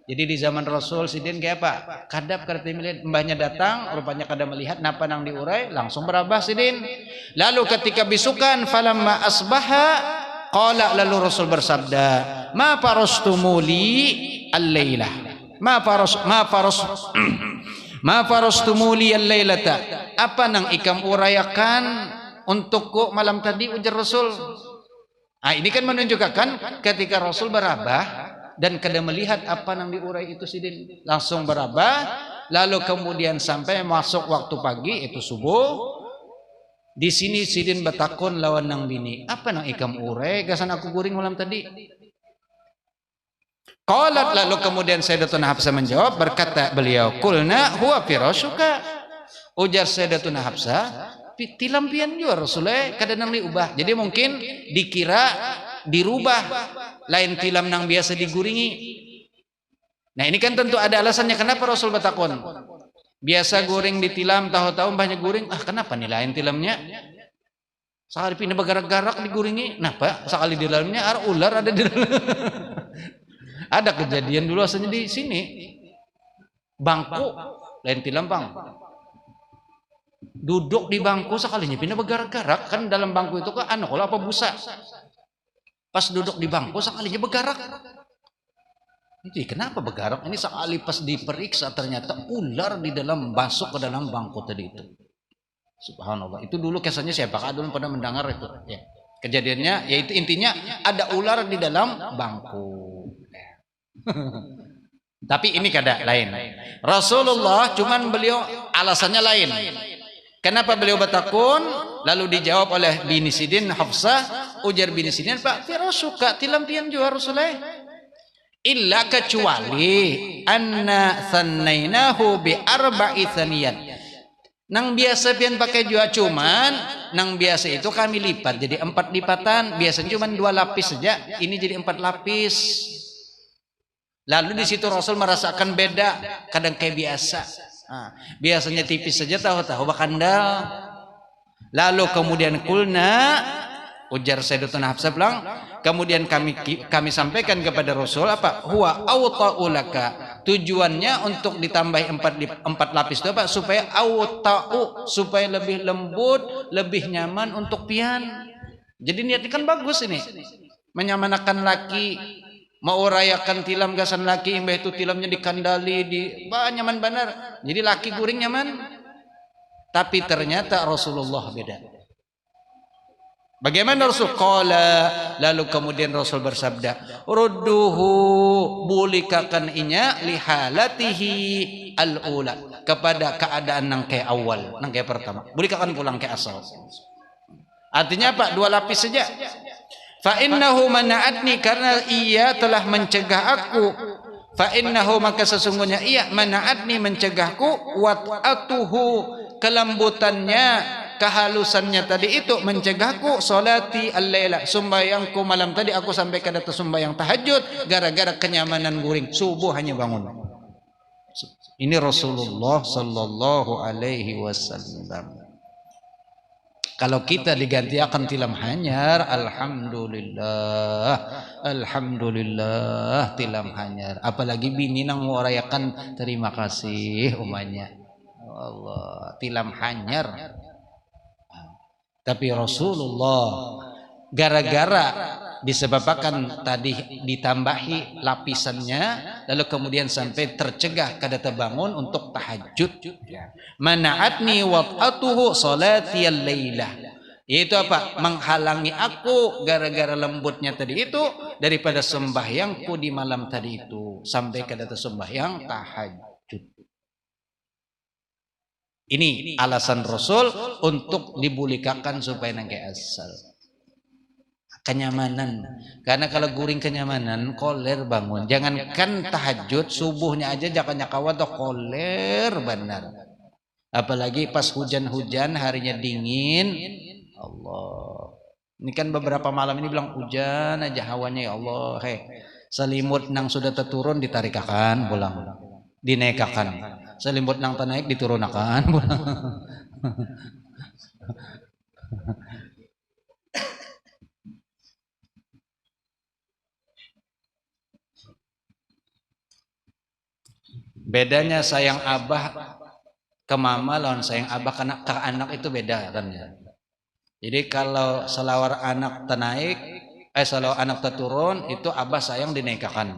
Jadi di zaman Rasul Sidin kayak apa? Kadap kerti melihat, mbahnya datang, rupanya kadang melihat napa nang diurai, langsung berabah Sidin. Lalu ketika bisukan, falamma asbaha qala, lalu Rasul bersabda, ma farastumuli al-lailah, ma farastumuli al-lailata, apa nang ikam urayakan untukku malam tadi, ujar Rasul. Ini kan menunjukkan ketika Rasul berabah dan kada melihat apa yang diurai itu Sidin, langsung berabah. Lalu kemudian sampai masuk waktu pagi, itu subuh. Di sini Sidin betakun lawan nang bini, apa nang ikam urai gasan aku guring malam tadi? Qalat, lalu kemudian Sayyidatuna Hafsah menjawab, berkata beliau, qulna huwa firashuka, ujar Sayyidatuna Hafsah, tilampian juga Rasulullah kadang nang diubah. Jadi mungkin dikira dirubah, lain tilam nang biasa diguringi. Nah ini kan tentu ada alasannya kenapa Rasul bertakun. Biasa goreng di tilam, tahu-tahu banyak goreng, kenapa nih lain tilamnya? Sekali pindah bergarak-garak diguringi, kenapa? Sekali di dalamnya ada ular, ada di dalam. Ada kejadian dulu asalnya di sini, bangku lain tilam bang. Duduk di bangku sekalinya pindah bergarak-garak, kan dalam bangku itu kan kalau apa busa. Pas duduk di bangku sekalinya bergarak. Jadi kenapa bergarak? Ini sekali pas diperiksa ternyata ular di dalam, masuk ke dalam bangku tadi itu. Subhanallah. Itu dulu kisahnya siapa? Dulu pernah mendengar itu. Ya. Kejadiannya yaitu intinya ada ular di dalam bangku. Tapi ini kada lain. Rasulullah cuman beliau alasannya lain. Kenapa beliau bertakun? Lalu dijawab oleh bini Sidin, Hafsah, ujar bini Sidin, Pak firashuka, tilampian juga Rasulullah. Illa, kecuali anna sannainahu bi arba'i thaniyat. Nang biasa pian pakai juga cuman nang biasa itu kami lipat jadi 4 lipatan, biasanya cuma 2 lapis saja, ini jadi 4 lapis. Lalu di situ Rasul merasakan beda, kadang kayak biasa. Biasanya tipis saja, tahu-tahu bakandal. Lalu kemudian kulna, ujar Sayyidatuna Hafsah bilang, kemudian kami sampaikan kepada Rasul apa? Huwa awta'u laka. Tujuannya untuk ditambah 4 lapis itu apa? Supaya awta'u, supaya lebih lembut, lebih nyaman untuk pian. Jadi niatnya kan bagus ini. Menyamanakan laki, mau rayakan tilam gasan laki, imbah itu tilamnya dikandali, nyaman benar. Jadi laki guring nyaman. Tapi ternyata Rasulullah beda. Bagaimana Rasul? Qala, lalu kemudian Rasul bersabda, rudduhu, bulikakan inya lihalatihi al-ula, kepada keadaan nang kayak awal, nang kayak pertama. Bulikakan pulang kayak asal. Artinya apa? 2 lapis saja. Fa innahu mana'atni, karena ia telah mencegah aku. Fa innahu, maka sesungguhnya ia mana'atni, mencegahku, wat'atuhu, kelembutannya, kehalusannya tadi itu mencegahku salati al-laila, sembahyangku malam tadi aku sampai ke data sembahyang tahajud gara-gara kenyamanan guring, subuh hanya bangun. Ini Rasulullah sallallahu alaihi wasallam. Kalau kita digantikan tilam hanyar, alhamdulillah, alhamdulillah tilam hanyar. Apalagi bini nang merayakan terima kasih umanya. Allah, tilam hanyar. Tapi Rasulullah gara-gara disebabkan tadi ditambahi lapisannya, lalu kemudian sampai tercegah kada terbangun untuk tahajud. Mana'atni wad'atuhu salati al-lailah. Itu apa? Menghalangi aku gara-gara lembutnya tadi itu daripada sembahyangku di malam tadi itu sampai kada sembahyang tahajud. Ini alasan Rasul untuk dibulikakan supaya nangke asal. Kenyamanan. Karena kalau guring kenyamanan, koler bangun. Jangankan tahajud, subuhnya aja jangan nyakawat atau koler benar. Apalagi pas hujan-hujan, harinya dingin. Allah. Ini kan beberapa malam ini bilang hujan aja hawanya, ya Allah. Selimut nang sudah terturun ditarikakan pulang. Dinaikakan. Selimut nang naik diturunakan pulang. Bedanya sayang abah ke mama lawan sayang abah ke anak itu beda kan ya. Jadi kalau selawar anak tenaik, selawar anak terturun itu abah sayang dinaikakan.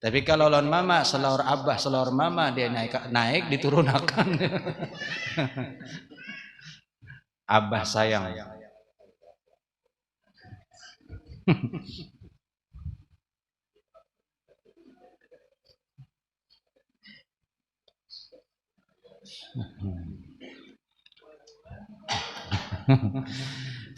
Tapi kalau lawan mama, selawar abah, selawar mama dia naik diturunakan. Abah sayang.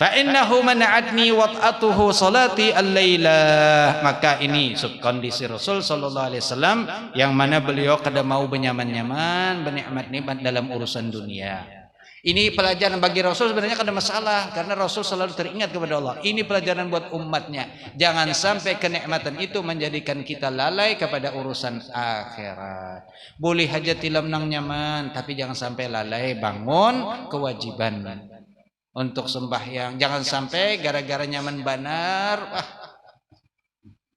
Fa innahu mana'atni wad'atuhu salati al-laila. Maka ini kondisi Rasul sallallahu alaihi wasallam yang mana beliau kada mau benyaman-nyaman, bernikmat-nikmat dalam urusan dunia. Ini pelajaran bagi Rasul sebenarnya kada masalah karena Rasul selalu teringat kepada Allah. Ini pelajaran buat umatnya. Jangan sampai kenikmatan itu menjadikan kita lalai kepada urusan akhirat. Boleh aja tilam nang nyaman, tapi jangan sampai lalai bangun kewajiban untuk sembahyang. Jangan sampai gara-gara nyaman benar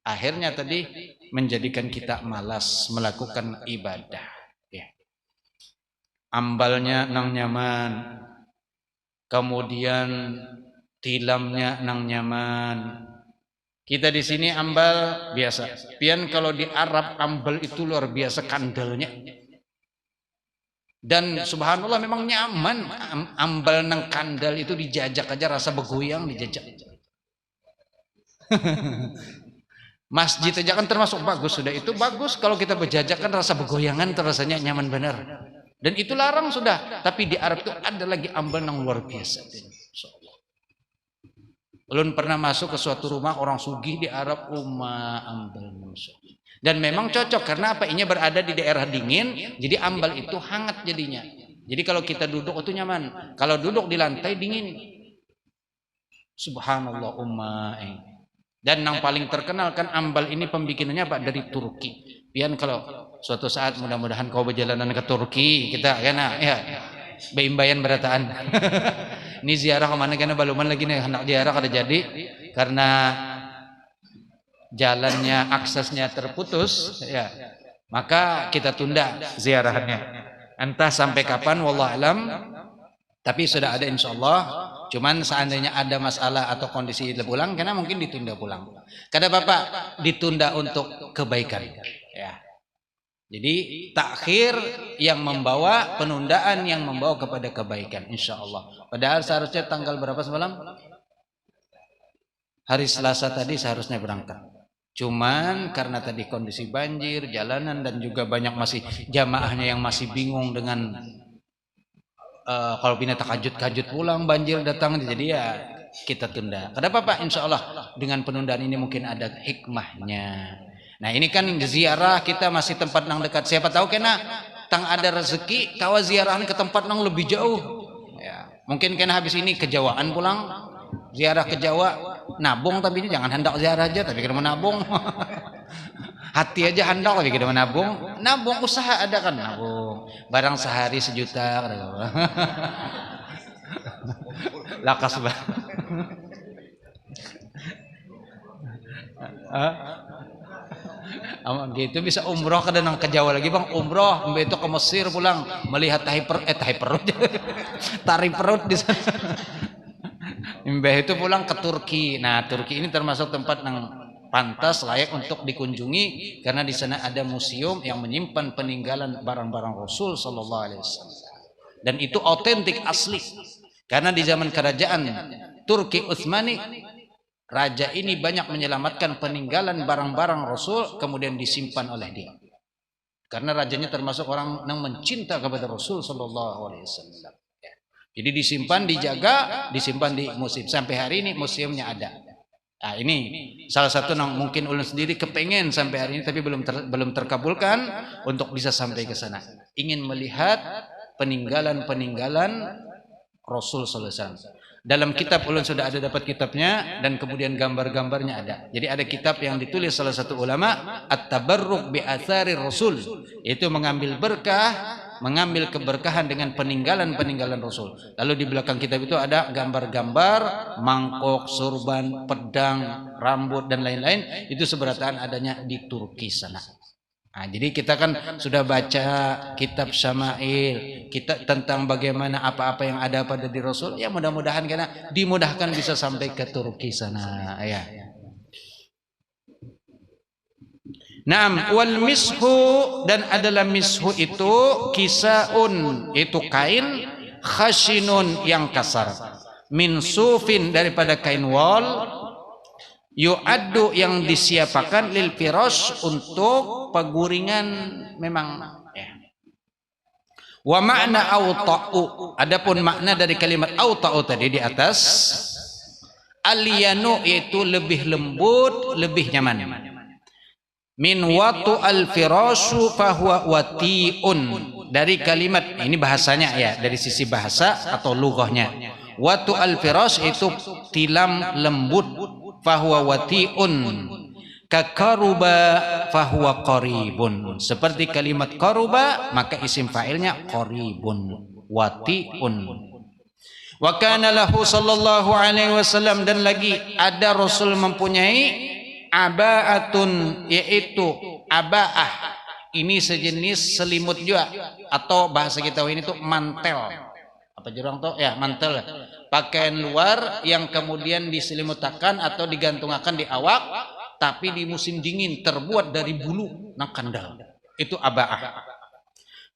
akhirnya tadi menjadikan kita malas melakukan ibadah ya. Ambalnya nang nyaman, kemudian tilamnya nang nyaman. Kita di sini ambal biasa. Pian kalau di Arab ambal itu luar biasa kandalnya. Dan subhanallah memang nyaman. Ambal nang kandal itu dijajak aja rasa begoyang dijajak. Masjid aja kan termasuk bagus, sudah itu bagus kalau kita berjajak kan rasa begoyangan terasanya nyaman benar. Dan itu larang sudah. Tapi di Arab itu ada lagi ambal nang luar biasa. Ulun pernah masuk ke suatu rumah orang sugih di Arab, ambal masuk. Dan memang cocok karena apa? Ini berada di daerah dingin, jadi ambal itu hangat jadinya. Jadi kalau kita duduk itu nyaman. Kalau duduk di lantai dingin. Subhanallah Dan yang paling terkenal kan ambal ini pembikinannya Pak dari Turki. Pian kalau suatu saat mudah-mudahan kau berjalanan ke Turki, kita kena ya beimbayan berataan. Ini ziarah kemana karena baluman lagi nih hendak ziarah kada jadi karena jalannya aksesnya terputus ya, maka kita tunda ziarahnya entah sampai kapan wallah alam, tapi sudah ada insyaallah. Cuman seandainya ada masalah atau kondisi pulang karena mungkin ditunda pulang. Kata Bapak ditunda untuk kebaikan ya. Jadi takhir yang membawa penundaan yang membawa kepada kebaikan insyaallah. Padahal seharusnya tanggal berapa semalam? Hari Selasa tadi seharusnya berangkat. Cuman karena tadi kondisi banjir, jalanan dan juga banyak masih jamaahnya yang masih bingung dengan kalau pindah takajud pulang banjir datang, jadi ya kita tunda. Kenapa Pak? Insya Allah dengan penundaan ini mungkin ada hikmahnya. Nah ini kan ziarah kita masih tempat nang dekat. Siapa tahu kena tang ada rezeki kawa ziarahan ke tempat nang lebih jauh. Ya. Mungkin kena habis ini ke Jawaan pulang, ziarah ke Jawa, nabung tapi jangan hendak ziarah aja, tapi kena menabung. Hati aja hendak tapi kena menabung. Nabung usaha ada kan nabung. Barang sehari 1 juta. Lakas banget. Gitu bisa umroh kadang ke Jawa lagi bang, umroh itu ke Mesir pulang melihat tahi perut tarik perut di sana. Mbah itu pulang ke Turki. Nah Turki ini termasuk tempat yang pantas layak untuk dikunjungi karena di sana ada museum yang menyimpan peninggalan barang-barang Rasul Sallallahu Alaihi Wasallam dan itu otentik asli karena di zaman kerajaan Turki Utsmani raja ini banyak menyelamatkan peninggalan barang-barang Rasul kemudian disimpan oleh dia. Karena rajanya termasuk orang yang mencinta kepada Rasul sallallahu alaihi wasallam. Jadi disimpan, dijaga, disimpan di museum. Sampai hari ini museumnya ada. Nah, ini salah satu yang mungkin ulun sendiri kepengen sampai hari ini tapi belum terkabulkan untuk bisa sampai ke sana. Ingin melihat peninggalan-peninggalan Rasul sallallahu alaihi wasallam. Dalam kitab ulun sudah ada dapat kitabnya dan kemudian gambar-gambarnya ada. Jadi ada kitab yang ditulis salah satu ulama At-Tabarruk bi Athari Rasul, yaitu mengambil berkah, mengambil keberkahan dengan peninggalan-peninggalan Rasul. Lalu di belakang kitab itu ada gambar-gambar mangkok, sorban, pedang, rambut dan lain-lain. Itu seberataan adanya di Turki sana. Nah, jadi kita kan sudah baca kitab Syama'il, kita tentang bagaimana apa-apa yang ada pada di Rasul. Ya mudah-mudahan karena dimudahkan bisa sampai ke Turki sana. Ya. Naam wal mishu dan adalah mishu itu kisaun itu kain khashinun yang kasar min sufin daripada kain wol yu'addu yang disiapakan lil firas untuk peguringan memang ya. Wa makna auta'u adapun makna dari kalimat auta'u tadi di atas aliyanu yaitu lebih lembut lebih nyaman min watu al firasu fahuwa wati'un dari kalimat ini bahasanya ya dari sisi bahasa atau lughahnya watu al firas itu tilam lembut fahuwa wati'un kakaruba fahuwa qaribun seperti kalimat qaruba maka isim fa'ilnya qaribun wati'un wa kana lahu sallallahu alaihi wasallam dan lagi ada Rasul mempunyai aba'atun yaitu aba'ah ini sejenis selimut juga atau bahasa kita ini tuh mantel apa jurang tuh ya mantel pakaian luar yang kemudian diselimutakan atau digantungkan di awak tapi di musim dingin terbuat dari bulu nakandal itu aba'ah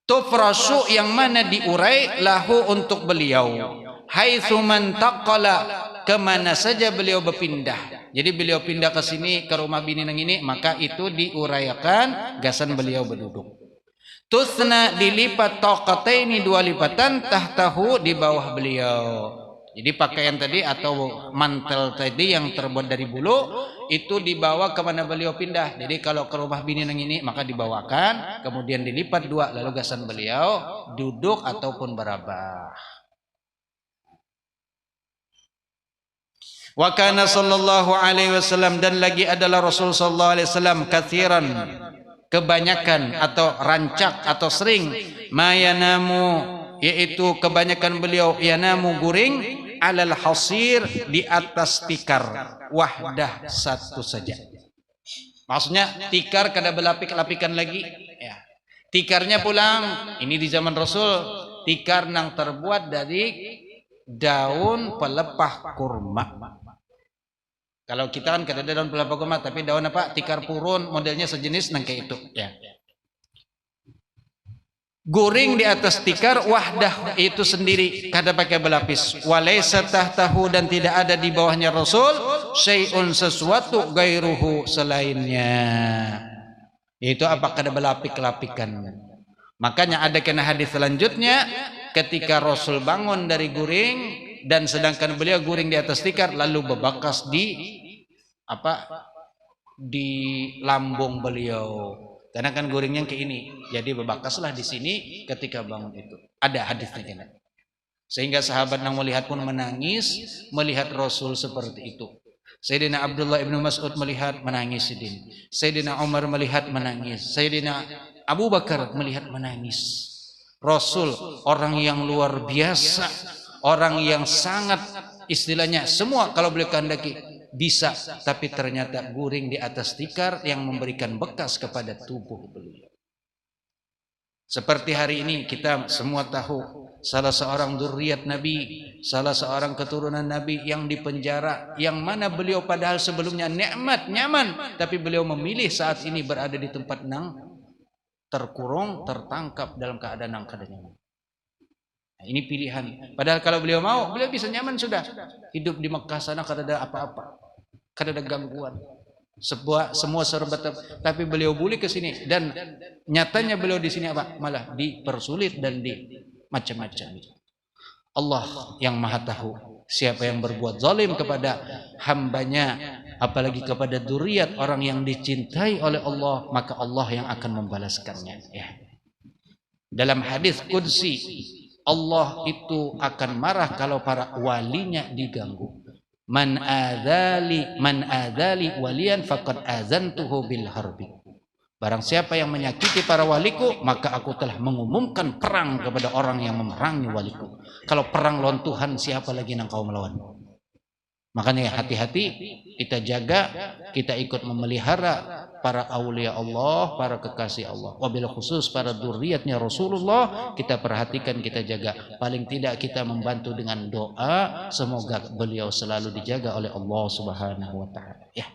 tufrasu yang mana diurai lahu untuk beliau haitsu man taqala kemana saja beliau berpindah jadi beliau pindah ke sini ke rumah bini nang ini maka itu diuraikan gasan beliau berduduk tusna dilipat taqataini 2 lipatan tahtahu di bawah beliau. Jadi pakaian tadi atau mantel tadi yang terbuat dari bulu itu dibawa ke mana beliau pindah. Jadi kalau ke rumah bini nang ini maka dibawakan kemudian dilipat 2 lalu gasan beliau duduk ataupun berabah. Wa kana sallallahu alaihi wasallam dan lagi adalah Rasul sallallahu alaihi wasallam katsiran kebanyakan atau rancak atau sering mayanamu yaitu kebanyakan beliau yanamu guring alal hasir di atas tikar wahdah satu saja maksudnya tikar kada berlapik-lapikan lagi ya. Tikarnya pulang ini di zaman Rasul tikar nang terbuat dari daun pelepah kurma. Kalau kita kan kada ada daun pelepah kurma tapi daun apa tikar purun modelnya sejenis nang kayak itu ya. Guring di atas tikar wahdah itu sendiri kada pakai berlapis walaysa tahtahu dan tidak ada di bawahnya Rasul syai'un sesuatu gairuhu selainnya itu apa kada berlapik-lapikan makanya ada kena hadis selanjutnya ketika Rasul bangun dari guring dan sedangkan beliau guring di atas tikar lalu berbakas di apa di lambung beliau karena kan guringnya kayak ini jadi berbakaslah di sini ketika bangun itu ada hadisnya. Sehingga sahabat yang melihat pun menangis melihat Rasul seperti itu. Sayyidina Abdullah ibnu Mas'ud melihat menangis sedih. Sayyidina Umar melihat menangis. Sayyidina Abu Bakar melihat menangis. Rasul orang yang luar biasa, orang yang sangat istilahnya semua kalau beliau kehendaki bisa, tapi ternyata guring di atas tikar yang memberikan bekas kepada tubuh beliau. Seperti hari ini kita semua tahu salah seorang dzurriyyat Nabi, salah seorang keturunan Nabi yang dipenjara, yang mana beliau padahal sebelumnya nikmat, nyaman, tapi beliau memilih saat ini berada di tempat nang terkurung, tertangkap dalam keadaan nang kada nyaman. Nah, ini pilihan. Padahal kalau beliau mau, beliau bisa nyaman sudah. Hidup di Mekah sana kada ada apa-apa, kada ada gangguan. Semua serba, tapi beliau boleh ke sini dan nyatanya beliau di sini apa? Malah dipersulit dan di macam-macam. Allah yang Maha tahu siapa yang berbuat zalim kepada hambanya, apalagi kepada dzurriyyat orang yang dicintai oleh Allah, maka Allah yang akan membalaskannya. Ya. Dalam hadis qudsi, Allah itu akan marah kalau para walinya diganggu. Man adzali waliyan faqad azantuhu bil harbi. Barang siapa yang menyakiti para waliku, maka aku telah mengumumkan perang kepada orang yang memerangi waliku. Kalau perang lawan Tuhan, siapa lagi yang kau melawan? Makanya hati-hati, kita jaga, kita ikut memelihara para aulia Allah, para kekasih Allah. Wabil khusus para dzurriyyatnya Rasulullah, kita perhatikan, kita jaga. Paling tidak kita membantu dengan doa, semoga beliau selalu dijaga oleh Allah Subhanahu wa taala. Ya.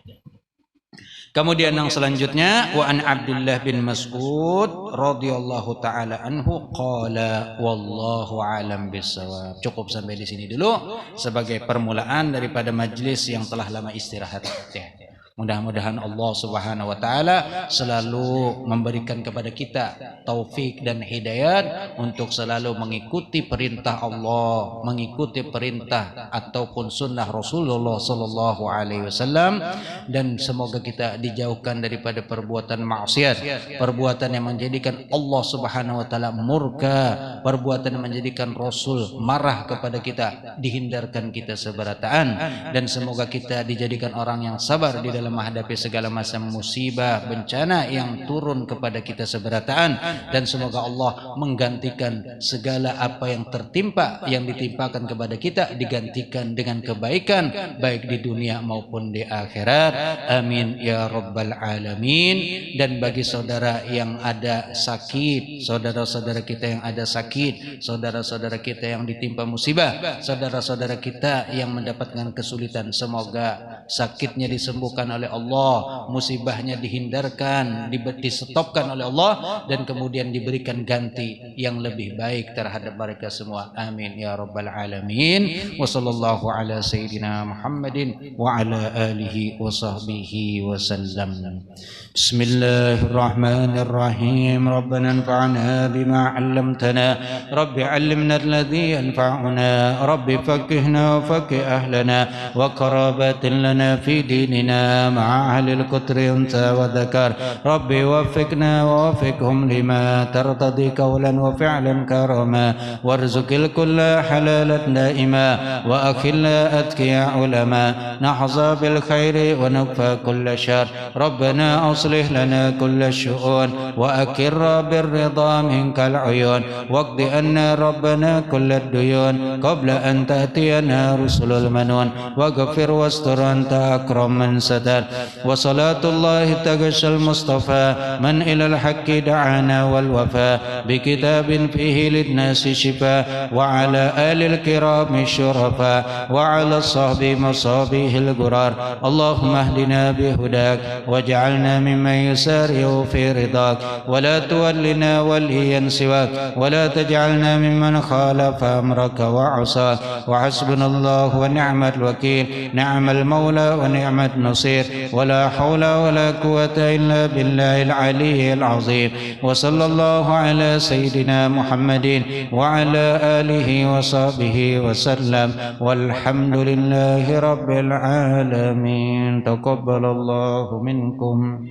Kemudian yang selanjutnya, wa an Abdullah bin Mas'ud radhiyallahu taala anhu qala wallahu alam bissawab. Cukup sampai di sini dulu sebagai permulaan daripada majlis yang telah lama istirahat. Ya. Mudah-mudahan Allah Subhanahu wa taala selalu memberikan kepada kita taufik dan hidayat untuk selalu mengikuti perintah Allah, mengikuti perintah ataupun sunnah Rasulullah sallallahu alaihi wasallam, dan semoga kita dijauhkan daripada perbuatan maksiat, perbuatan yang menjadikan Allah Subhanahu wa taala murka, perbuatan yang menjadikan Rasul marah kepada kita, dihindarkan kita seberataan, dan semoga kita dijadikan orang yang sabar di dalam menghadapi segala macam musibah, bencana yang turun kepada kita seberataan, dan semoga Allah menggantikan segala apa yang tertimpa, yang ditimpakan kepada kita, digantikan dengan kebaikan baik di dunia maupun di akhirat. Amin ya rabbal alamin. Dan bagi saudara yang ada sakit, saudara-saudara kita yang ada sakit, saudara-saudara kita yang ditimpa musibah, saudara-saudara kita yang mendapatkan kesulitan, semoga sakitnya disembuhkan oleh Allah, musibahnya dihindarkan, disetopkan oleh Allah, dan kemudian diberikan ganti yang lebih baik terhadap mereka semua. Amin ya rabbal alamin. Wa sallallahu ala sayyidina Muhammadin wa ala alihi wa sahbihi wa sallam. Bismillahirrahmanirrahim. Rabbana anfa'na bima 'allamtana, Rabbi 'allimna alladhi yanfa'una, Rabbi faqqihna wa faqqih ahlana wa qarabatin lana fi dinina ma'a ahli al-qutri unsa wa dhakar. Rabbi waffiqna wa waffiqhum lima tartadi qawlan wa fi'lan karama, warzuqil kulla halalan daima wa akhilna atqiya ulama, nahza bil khairi wa nakfa kulla syar. Rabbana aslih lana kulla syu'un wa akirra bir ridha minkal uyun, waqdi anna rabbana kulla duyun qabla an ta'tiyana rusulul manun, waghfir wastur anta akram man sadar. Wa salatullahi tagashal mustafa man ilal haqqi da'ana wal wafa bi kitabin fihi linnasi shifa, wa ala alil kirami syurafa wa ala sahbi masabihil gurar. Allahumma ahdina bihudak waj'alna mimman yusari'u fi ridak, wa la tuwallina waliyan siwak, wa la taj'alna mimman khalafa amraka wa asak. Wa hasbunallahu wa ni'mal wakil, ni'mal maula wa ni'mat nasir, wa la hawla wa la quwwata illa billahil aliyyil azim. Wa sallallahu ala sayyidina Muhammadin wa ala alihi wa sahbihi wa sallam, walhamdulillahi rabbil alamin. Taqabbalallahu minkum.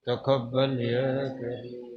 Taqabbal ya karim.